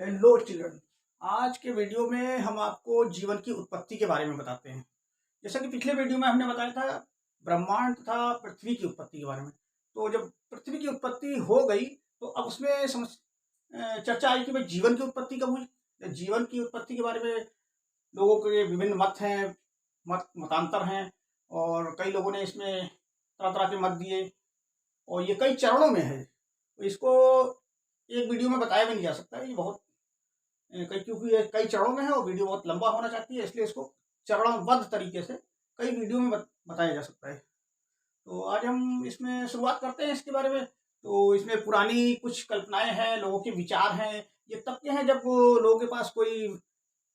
Hello children. आज के video में हम आपको जीवन की उत्पत्ति के बारे में बताते हैं। जैसा कि पिछले वीडियो में हमने बताया था ब्रह्मांड तथा पृथ्वी की उत्पत्ति के बारे में। तो जब पृथ्वी की उत्पत्ति हो गई तो अब उसमें चर्चा आई कि भाई जीवन की उत्पत्ति कब हुई। तो जीवन की उत्पत्ति के बारे में लोगों के विभिन्न मत हैं, मतांतर हैं, और कई लोगों ने इसमें तरह तरह के मत दिए और ये कई चरणों में है। तो इसको एक वीडियो में बताया भी नहीं जा सकता। ये बहुत क्योंकि ये कई चरणों में है और वीडियो बहुत लंबा होना चाहती है, इसलिए इसको चरणबद्ध तरीके से कई वीडियो में बताया जा सकता है। तो आज हम इसमें शुरुआत करते हैं इसके बारे में। तो इसमें पुरानी कुछ कल्पनाएं हैं, लोगों के विचार हैं। ये तब के हैं जब लोगों के पास कोई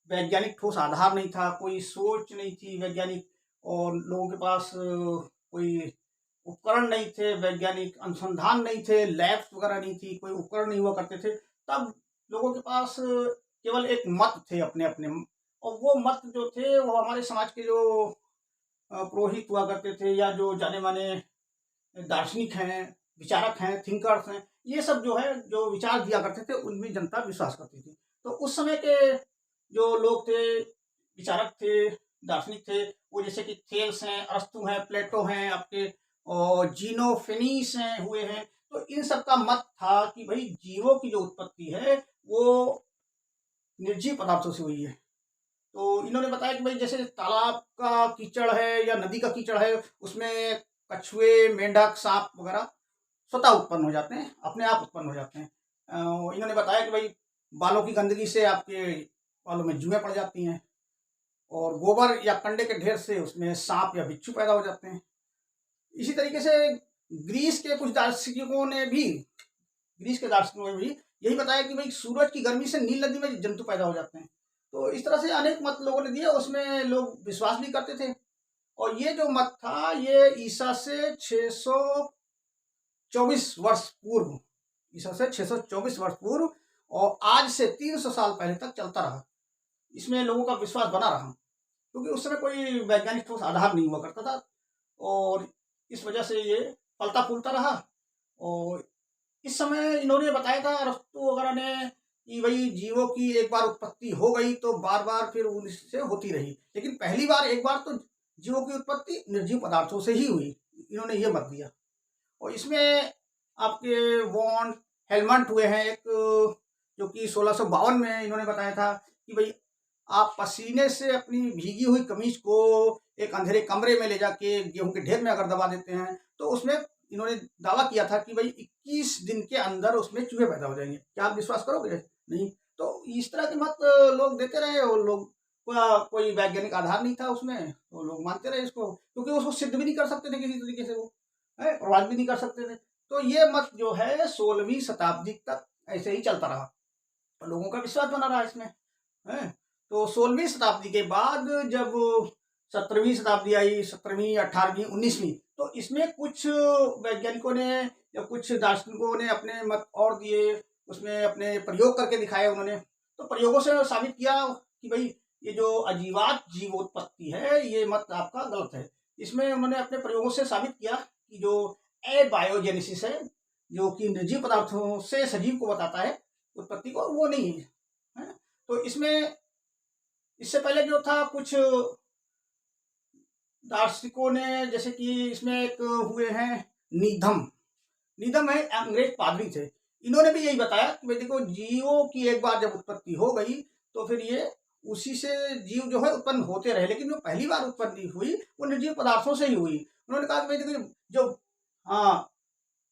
वैज्ञानिक ठोस आधार नहीं था, कोई सोच नहीं थी वैज्ञानिक, और लोगों के पास कोई उपकरण नहीं थे, वैज्ञानिक अनुसंधान नहीं थे, लैब्स वगैरह नहीं थी, कोई उपकरण नहीं हुआ करते थे। तब लोगों के पास केवल एक मत थे अपने अपने, और वो मत जो थे वो हमारे समाज के जो पुरोहित हुआ करते थे या जो जाने माने दार्शनिक हैं, विचारक हैं, थिंकर्स हैं, ये सब जो है जो विचार दिया करते थे उनमें जनता विश्वास करती थी। तो उस समय के जो लोग थे, विचारक थे, दार्शनिक थे, वो जैसे कि थेल्स हैं, अरस्तु हैं, प्लेटो हैं आपके, और जीनोफेनीस हैं हुए हैं। तो इन सब का मत था कि भाई जीवों की जो उत्पत्ति है वो निर्जीव पदार्थों से हुई है। तो इन्होंने बताया कि भाई जैसे तालाब का कीचड़ है या नदी का कीचड़ है, उसमें कछुए, मेंढक, सांप वगैरह स्वतः उत्पन्न हो जाते हैं, अपने आप उत्पन्न हो जाते हैं। इन्होंने बताया कि भाई बालों की गंदगी से आपके बालों में जुएं पड़ जाती हैं, और गोबर या कंडे के ढेर से उसमें सांप या बिच्छू पैदा हो जाते हैं। इसी तरीके से ग्रीस के कुछ दार्शनिकों ने भी यही बताया कि भाई सूरज की गर्मी से नील नदी में जंतु पैदा हो जाते हैं। तो इस तरह से अनेक मत लोगों ने दिए, उसमें लोग विश्वास भी करते थे। और ये जो मत था ये ईसा से 624 वर्ष पूर्व, और आज से 300 साल पहले तक चलता रहा। इसमें लोगों का विश्वास बना रहा, क्योंकि उस समय कोई वैज्ञानिक ठोस आधार नहीं हुआ करता था, और इस वजह से ये फलता फूलता रहा। और इस समय इन्होंने बताया था अरस्तु वगैरह ने कि भाई जीवों की एक बार उत्पत्ति हो गई तो बार बार फिर उनसे होती रही, लेकिन पहली बार एक बार तो जीवों की उत्पत्ति निर्जीव पदार्थों से ही हुई। इन्होंने ये मत दिया। और इसमें आपके वॉन हेलमंट हुए हैं एक, जो कि 1652 में इन्होंने बताया था कि भाई आप पसीने से अपनी भीगी हुई कमीज को एक अंधेरे कमरे में ले जाके गेहूं के ढेर में अगर दबा देते हैं तो उसमें इन्होंने दावा किया था कि भाई 21 दिन के अंदर उसमें चूहे पैदा हो जाएंगे। क्या आप विश्वास करोगे? नहीं। तो इस तरह के मत लोग देते रहे, और लोग कोई वैज्ञानिक आधार नहीं था उसमें, तो लोग मानते रहे इसको, क्योंकि उसको सिद्ध भी नहीं कर सकते थे किसी तरीके से, वो है प्रभावित भी नहीं कर सकते थे। तो ये मत जो है 16वीं शताब्दी तक ऐसे ही चलता रहा और लोगों का विश्वास बना रहा इसमें, है। तो 16वीं शताब्दी के बाद जब 17वीं शताब्दी आई, 17वीं, 18वीं, 19वीं, तो इसमें कुछ वैज्ञानिकों ने या कुछ दार्शनिकों ने अपने मत और दिए, उसमें अपने प्रयोग करके दिखाए उन्होंने। तो प्रयोगों से साबित किया कि भाई ये जो अजीवात जीवोत्पत्ति है ये मत आपका गलत है। इसमें उन्होंने अपने प्रयोगों से साबित किया कि जो एबायोजेनेसिस है, जो कि निर्जीव पदार्थों से सजीव को बताता है उत्पत्ति को, वो नहीं है। तो इसमें इससे पहले जो था कुछ दार्शनिकों ने, जैसे कि इसमें एक हुए हैं नीधम है, अंग्रेज पादरी थे। इन्होंने भी यही बताया कि भाई देखो जीवों की एक बार जब उत्पत्ति हो गई तो फिर ये उसी से जीव जो है उत्पन्न होते रहे, लेकिन जो पहली बार उत्पत्ति हुई वो निर्जीव पदार्थों से ही हुई। उन्होंने कहा कि भाई देखो जो हाँ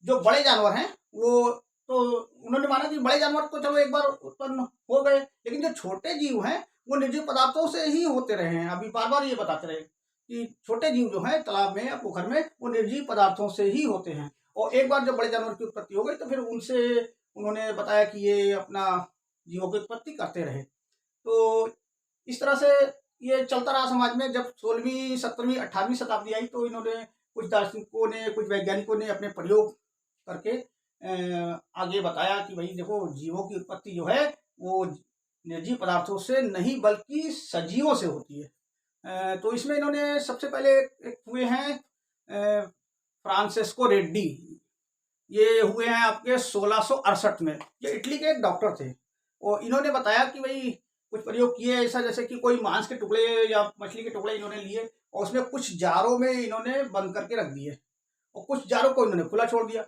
जो बड़े जानवर हैं वो, तो उन्होंने माना कि बड़े जानवर तो चलो एक बार उत्पन्न हो गए, लेकिन जो छोटे जीव हैं वो निर्जीव पदार्थों से ही होते रहे हैं। अभी बार बार ये बताते रहे कि छोटे जीव जो हैं तालाब में या पोखर में वो निर्जीव पदार्थों से ही होते हैं, और एक बार जब बड़े जानवर की उत्पत्ति हो गई तो फिर उनसे उन्होंने बताया कि ये अपना जीवों की उत्पत्ति करते रहे। तो इस तरह से ये चलता रहा समाज में। जब 16वीं, 17वीं, 18वीं शताब्दी आई तो इन्होंने कुछ दार्शनिकों ने, कुछ वैज्ञानिकों ने अपने प्रयोग करके आगे बताया कि भाई देखो जीवों की उत्पत्ति जो है वो निर्जीव पदार्थों से नहीं बल्कि सजीवों से होती है। तो इसमें इन्होंने सबसे पहले एक हुए हैं फ्रांसेस्को रेड्डी। ये हुए हैं आपके 1668 में। ये इटली के एक डॉक्टर थे, और इन्होंने बताया कि भाई कुछ प्रयोग किए ऐसा, जैसे कि कोई मांस के टुकड़े या मछली के टुकड़े इन्होंने लिए और उसमें कुछ जारों में इन्होंने बंद करके रख दिए और कुछ जारों को इन्होंने खुला छोड़ दिया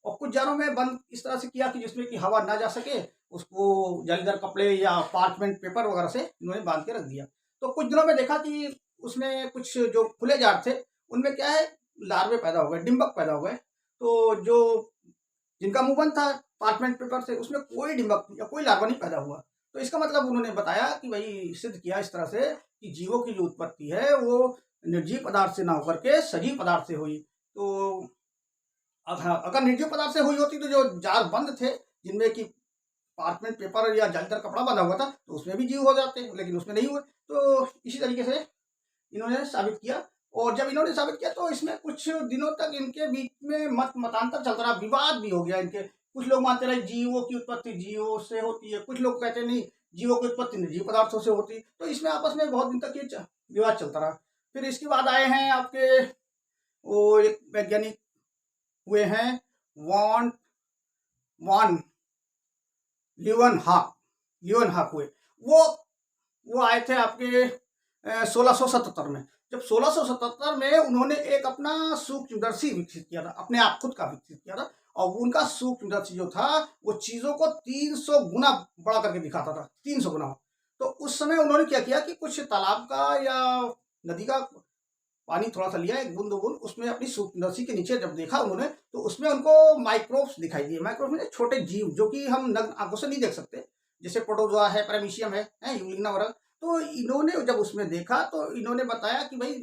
और कुछ जारों में बंद इस तरह से किया कि जिसमें कि हवा ना जा सके, उसको जालीदार कपड़े या पार्चमेंट पेपर वगैरह से इन्होंने बांध के रख दिया। तो कुछ दिनों में देखा कि उसमें कुछ जो खुले जार थे उनमें क्या है, लार्वे पैदा हो गए, डिम्बक पैदा हो गए। तो जो जिनका मुंह बंद था पार्चमेंट पेपर से, उसमें कोई डिम्बक या कोई लार्वा नहीं पैदा हुआ। तो इसका मतलब उन्होंने बताया कि भाई सिद्ध किया इस तरह से कि जीवों की जो उत्पत्ति है वो निर्जीव पदार्थ से ना होकर के सजीव पदार्थ से हुई। तो अगर निर्जीव पदार्थ से हुई होती तो जो जार बंद थे जिनमें कि पार्चमेंट पेपर या जालीदार कपड़ा बंधा हुआ था तो उसमें भी जीव हो जाते, लेकिन उसमें नहीं हुए। तो इसी तरीके से इन्होंने साबित किया। और जब इन्होंने साबित किया तो इसमें कुछ दिनों तक इनके बीच में मतांतर चलता रहा, विवाद भी हो गया इनके। कुछ लोग मानते रहे जीवों की उत्पत्ति जीवों से होती है, कुछ लोग कहते नहीं जीवों की उत्पत्ति निर्जीव पदार्थों से होती। तो इसमें आपस में बहुत दिन तक ये विवाद चलता रहा। फिर इसके बाद आए हैं आपके वो एक वैज्ञानिक हुए हैं वॉन वॉन ल्यूवेनहॉक हुए। वो आए थे आपके 1677 में। जब 1677 में उन्होंने एक अपना सूक्ष्मदर्शी विकसित किया था, अपने आप खुद का विकसित किया था। और उनका सूक्ष्मदर्शी जो था वो चीजों को 300 गुना बड़ा करके दिखाता था, 300 गुना। तो उस समय उन्होंने क्या किया कि कुछ तालाब का या नदी का पानी थोड़ा सा लिया, एक बूंद दो बूंद, उसमें अपनी सूक्ष्मदर्शी के नीचे जब देखा उन्होंने तो उसमें उनको माइक्रोब्स दिखाई दिए। माइक्रोब्स में छोटे जीव जो कि हम नग्न आंखों से नहीं देख सकते, जैसे प्रोटोजोआ है, पैरामीशियम है, यूलिग्ना वगैरह। तो इन्होंने जब उसमें देखा तो इन्होंने बताया कि भाई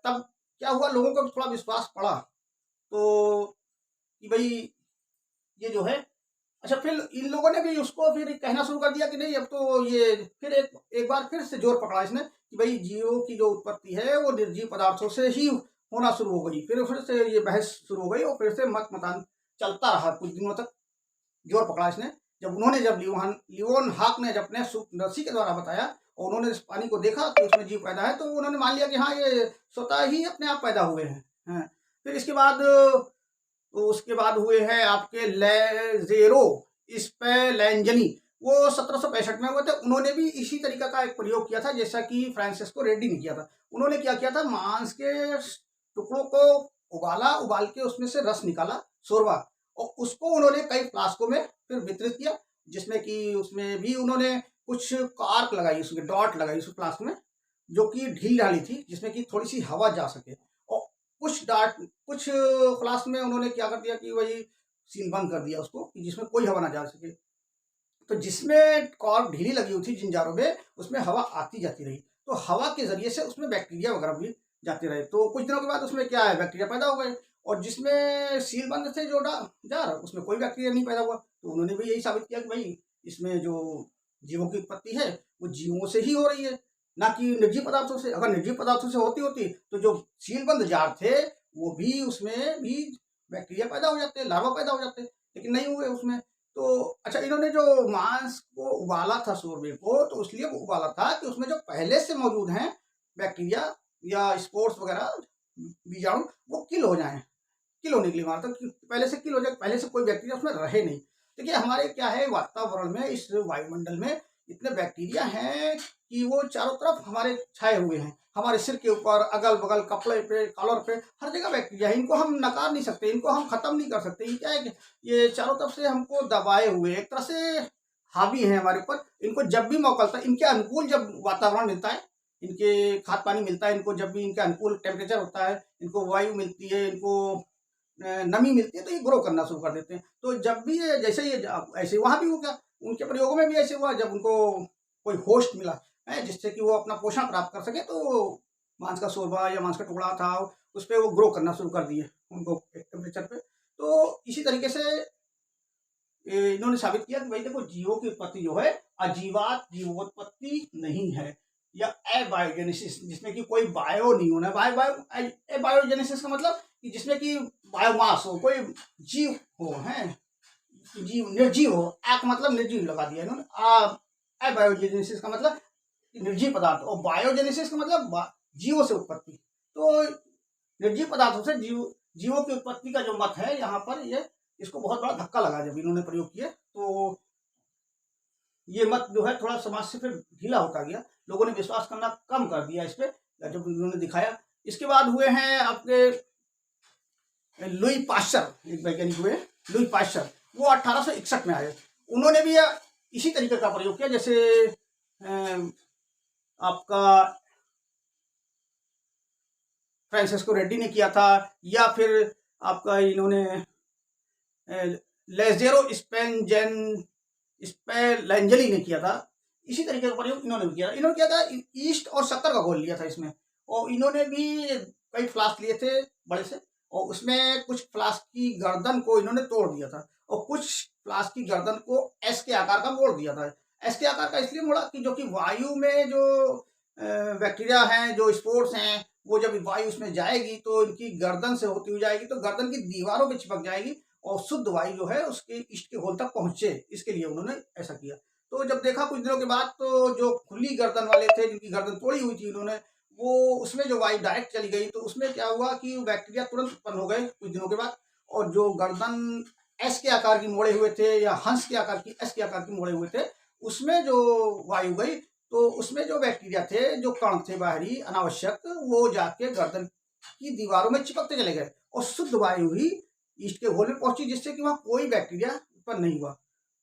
तब क्या हुआ, लोगों को थोड़ा विश्वास पड़ा तो कि भाई ये जो है। अच्छा, फिर इन लोगों ने भी उसको फिर कहना शुरू कर दिया कि नहीं अब तो ये फिर एक बार फिर से जोर पकड़ा इसने कि भाई जीवों की जो उत्पत्ति है वो निर्जीव पदार्थों से ही होना शुरू हो गई। फिर से ये बहस शुरू हो गई और फिर से मतांतर चलता रहा कुछ दिनों तक, जोर पकड़ा इसने। जब ल्यूवेनहॉक ने जब अपने सूक्ष्मदर्शी के द्वारा बताया और उन्होंने इस पानी को देखा कि उसमें जीव पैदा है, तो उन्होंने मान लिया कि हाँ ये स्वतः ही अपने आप पैदा हुए हैं। फिर इसके बाद तो उसके बाद हुए हैं आपके लेजेरो स्पेलेंजनी। वो 1765 में हुए थे। उन्होंने भी इसी तरीका का एक प्रयोग किया था जैसा कि फ्रांसिस्को रेड्डी ने किया था। उन्होंने क्या किया था, मांस के टुकड़ों को उबाला, उबाल के उसमें से रस निकाला, शोरबा, और उसको उन्होंने कई फ्लास्कों में फिर वितरित किया, जिसमें कि उसमें भी उन्होंने कुछ कार्क लगाई, उसमें डॉट लगाई उस फ्लास्क में, जो कि ढील ढाली थी, जिसमें कि थोड़ी सी हवा जा सके। और कुछ फ्लास्क में उन्होंने क्या कर दिया कि वही सील बंद कर दिया उसको, कि जिसमें कोई हवा ना जा सके। तो जिसमें कॉर्क ढीली लगी हुई थी जिन जारों में, उसमें हवा आती जाती रही, तो हवा के जरिए से उसमें बैक्टीरिया वगैरह भी जाते रहे। तो कुछ दिनों के बाद उसमें क्या है, बैक्टीरिया पैदा हो गए। और जिसमें सील बंद थे जो जार, उसमें कोई बैक्टीरिया नहीं पैदा हुआ। तो उन्होंने भी यही साबित किया कि भाई इसमें जो जीवों की उत्पत्ति है वो जीवों से ही हो रही है, ना कि निर्जीव पदार्थों से। अगर निर्जीव पदार्थों से होती तो जो सीलबंद जार थे वो भी, उसमें भी बैक्टीरिया पैदा हो जाते, लार्वा पैदा हो जाते, लेकिन नहीं हुए उसमें। तो अच्छा, इन्होंने जो मांस को उबाला था शोरबे को, तो इसलिए उबाला था कि उसमें जो पहले से मौजूद हैं बैक्टीरिया या स्पोर्स वगैरह बीजाणु वो किल हो जाएं, किल होने के लिए मारा था, पहले से किल हो जाए, पहले से कोई बैक्टीरिया उसमें रहे नहीं। देखिए हमारे क्या है, वातावरण में, इस वायुमंडल में इतने बैक्टीरिया हैं कि वो चारों तरफ हमारे छाए हुए हैं, हमारे सिर के ऊपर, अगल बगल, कपड़े पे, कॉलर पे, हर जगह बैक्टीरिया है। इनको हम नकार नहीं सकते, इनको हम खत्म नहीं कर सकते। ये क्या है कि ये चारों तरफ से हमको दबाए हुए एक तरह से हावी है हमारे ऊपर। इनको जब भी मौका मिलता है, इनके अनुकूल जब वातावरण मिलता है, इनके खाद पानी मिलता है, इनको जब भी इनके अनुकूल टेम्परेचर होता है, इनको वायु मिलती है, इनको नमी मिलती है, तो ये ग्रो करना शुरू कर देते हैं। तो जब भी ये जैसे ये ऐसे वहाँ भी हो गया, उनके प्रयोगों में भी ऐसे हुआ, जब उनको कोई होस्ट मिला है जिससे कि वो अपना पोषण प्राप्त कर सके, तो मांस का शोरबा या मांस का टुकड़ा था उस पर वो ग्रो करना शुरू कर दिए उनको एक टेम्परेचर पे। तो इसी तरीके से इन्होंने साबित किया कि भाई देखो, जीवों की उत्पत्ति जो है अजीवात जीवोत्पत्ति नहीं है, या एबायोजेनेसिस, जिसमें कि कोई बायो नहीं होना। एबायोजेनेसिस का मतलब कि जिसमें कि बायोमास हो, कोई जीव हो, है जीव, निर्जीव हो। एक मतलब निर्जीव लगा दिया इन्होंने। एबायोजेनेसिस का मतलब निर्जीव पदार्थ, और बायोजेनेसिस का मतलब जीवों से उत्पत्ति। तो निर्जीव पदार्थों से जीवों की उत्पत्ति का जो मत है यहाँ पर, ये इसको बहुत बड़ा धक्का लगा जब इन्होंने प्रयोग किए। तो ये मत जो है थोड़ा समाज से फिर ढीला होता गया, लोगों ने विश्वास करना कम कर दिया इस पे, जब उन्होंने दिखाया। इसके बाद हुए हैं आपके लुई पाश्चर, एक वैज्ञानिक हुए लुई पाश्चर, वो 1861 में आए। उन्होंने भी इसी तरीके का प्रयोग किया जैसे आपका फ्रांसिस्को रेड्डी ने किया था, या फिर आपका इन्होंने लेजेरो स्पेलेंजली ने किया था। इसी तरीके का प्रयोग इन्होंने भी किया। इन्होंने किया था ईस्ट और शक्कर का घोल लिया था इसमें, और इन्होंने भी कई फ्लास्क लिए थे बड़े से, और उसमें कुछ फ्लास्क की गर्दन को इन्होंने तोड़ दिया था, और कुछ फ्लास्क की गर्दन को एस के आकार का मोड़ दिया था। एस के आकार का इसलिए मोड़ा कि जो कि वायु में जो बैक्टीरिया हैं, जो स्पोर्स हैं, वो जब वायु उसमें जाएगी तो इनकी गर्दन से होती हुई जाएगी, तो गर्दन की दीवारों पे चिपक जाएगी, और शुद्ध वायु जो है उसके ईस्ट के होल तक पहुंचे, इसके लिए उन्होंने ऐसा किया। तो जब देखा कुछ दिनों के बाद, तो जो खुली गर्दन वाले थे, जिनकी गर्दन तोड़ी हुई थी, उन्होंने वो उसमें जो वायु डायरेक्ट चली गई, तो उसमें क्या हुआ कि बैक्टीरिया तुरंत उत्पन्न हो गए कुछ दिनों के बाद, और जो गर्दन एस के आकार की मोड़े हुए थे, या हंस के आकार की एस के आकार की मोड़े हुए थे, उसमें जो वायु गई, तो उसमें जो बैक्टीरिया थे, जो कण थे बाहरी अनावश्यक, वो जाके गर्दन की दीवारों में चिपकते चले गए, और शुद्ध वायु ही ईस्ट के होल में पहुंची, जिससे कि वहां कोई बैक्टीरिया उत्पन्न नहीं हुआ।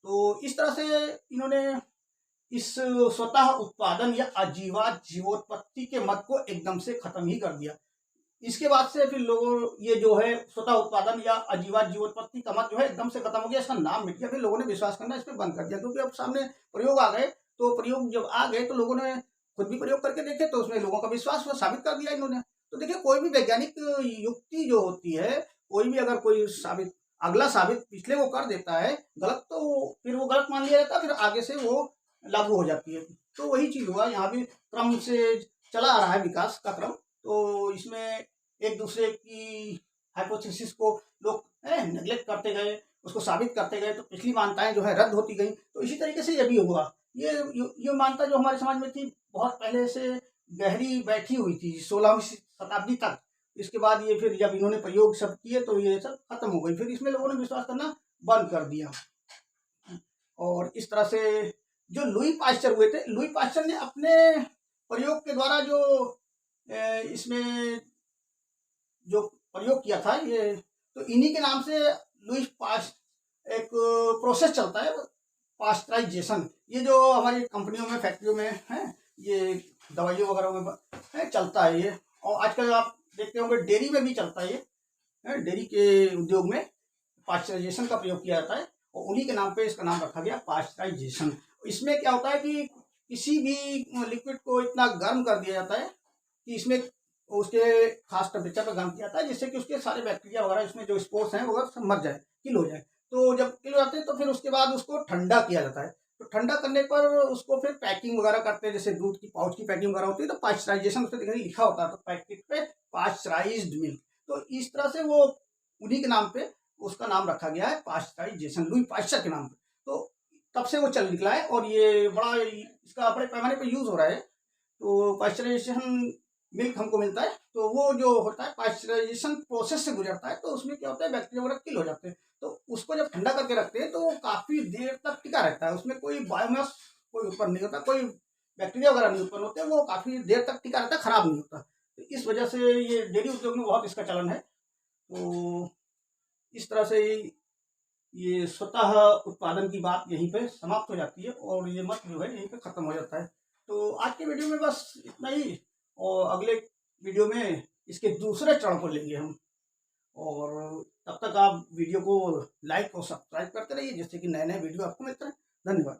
तो इस तरह से इन्होंने इस स्वतः उत्पादन या आजीवाद जीवोत्पत्ति के मत को एकदम से खत्म ही कर दिया। इसके बाद से फिर लोगों ये जो है स्वतः उत्पादन या आजीवाद जीवोत्पत्ति का मत जो है एकदम से खत्म हो गया, इसका नाम मिट गया। फिर लोगों ने विश्वास करना इस पर बंद कर दिया, क्योंकि अब सामने प्रयोग आ गए, तो प्रयोग जब आ गए तो लोगों ने खुद भी प्रयोग करके देखे, तो उसमें लोगों का विश्वास साबित कर दिया इन्होंने। तो देखिए, कोई भी वैज्ञानिक युक्ति जो होती है, कोई भी अगर कोई साबित अगला साबित पिछले वो कर देता है गलत, तो फिर वो गलत मान लिया जाता है, फिर आगे से वो लागू हो जाती है। तो वही चीज हुआ यहाँ भी, क्रम से चला आ रहा है विकास का क्रम। तो इसमें एक दूसरे की हाइपोथेसिस को लोग नेग्लेक्ट करते गए, उसको साबित करते गए, तो पिछली मान्यताएं जो है रद्द होती गई। तो इसी तरीके से ये भी हुआ। ये मान्यता जो हमारे समाज में थी, बहुत पहले से गहरी बैठी हुई थी, 16वीं शताब्दी तक। इसके बाद ये फिर जब इन्होंने प्रयोग सब किए, तो ये सब खत्म हो गई, फिर इसमें लोगों ने विश्वास करना बंद कर दिया। और इस तरह से जो लुई पाश्चर हुए थे, लुई पाश्चर ने अपने प्रयोग के द्वारा जो इसमें जो प्रयोग किया था, ये तो इन्हीं के नाम से लुई पाश्चर एक प्रोसेस चलता है, पाश्चराइजेशन। ये जो हमारी कंपनियों में, फैक्ट्रियों में है, ये दवाइयों वगैरह में चलता है ये। और आजकल आप देखते होंगे डेयरी में भी चलता है ये, डेयरी के उद्योग में पाश्चराइजेशन का प्रयोग किया जाता है, और उन्हीं के नाम पे इसका नाम रखा गया पाश्चराइजेशन। इसमें क्या होता है कि किसी भी लिक्विड को इतना गर्म कर दिया जाता है कि इसमें उसके खास टेम्परेचर पर गर्म किया जाता है, जिससे कि उसके सारे बैक्टीरिया वगैरह, इसमें जो स्पोर्स हैं वो सब मर जाए, किल हो जाए। तो जब किल हो जाते हैं, तो फिर उसके बाद उसको ठंडा किया जाता है। तो ठंडा करने पर उसको फिर पैकिंग वगैरह करते हैं, जैसे दूध की पाउच की पैकिंग वगैरह होती है, तो पाश्चराइजेशन उस पर लिखा होता है, तो पैकेट पे पाश्चराइज्ड मिल्क। तो इस तरह से वो उन्हीं के नाम पे उसका नाम रखा गया है पाश्चराइजेशन, लुई पाश्चर के नाम पे। तो तब से वो चल निकला है, और ये बड़ा इसका बड़े पैमाने पर यूज हो रहा है। तो पाश्चराइजेशन मिल्क हमको मिलता है, तो वो जो होता है पाश्चराइजेशन प्रोसेस से गुजरता है, तो उसमें क्या होता है, बैक्टीरिया वगैरह किल हो जाते हैं। तो उसको जब ठंडा करके रखते हैं, तो वो काफी देर तक टिका रहता है, उसमें कोई बायोमास कोई उत्पन्न नहीं होता, कोई बैक्टीरिया वगैरह नहीं उत्पन्न होते, वो काफी देर तक टिका रहता है, खराब नहीं होता। तो इस वजह से ये डेयरी उद्योग में बहुत इसका चलन है। तो इस तरह से ये स्वतः उत्पादन की बात यहीं पे समाप्त हो जाती है, और ये मत जो है यहीं पे खत्म हो जाता है। तो आज के वीडियो में बस इतना ही, और अगले वीडियो में इसके दूसरे चरण को लेंगे हम। और तब तक आप वीडियो को लाइक और सब्सक्राइब करते रहिए, जिससे कि नए नए वीडियो आपको मिलते हैं। धन्यवाद।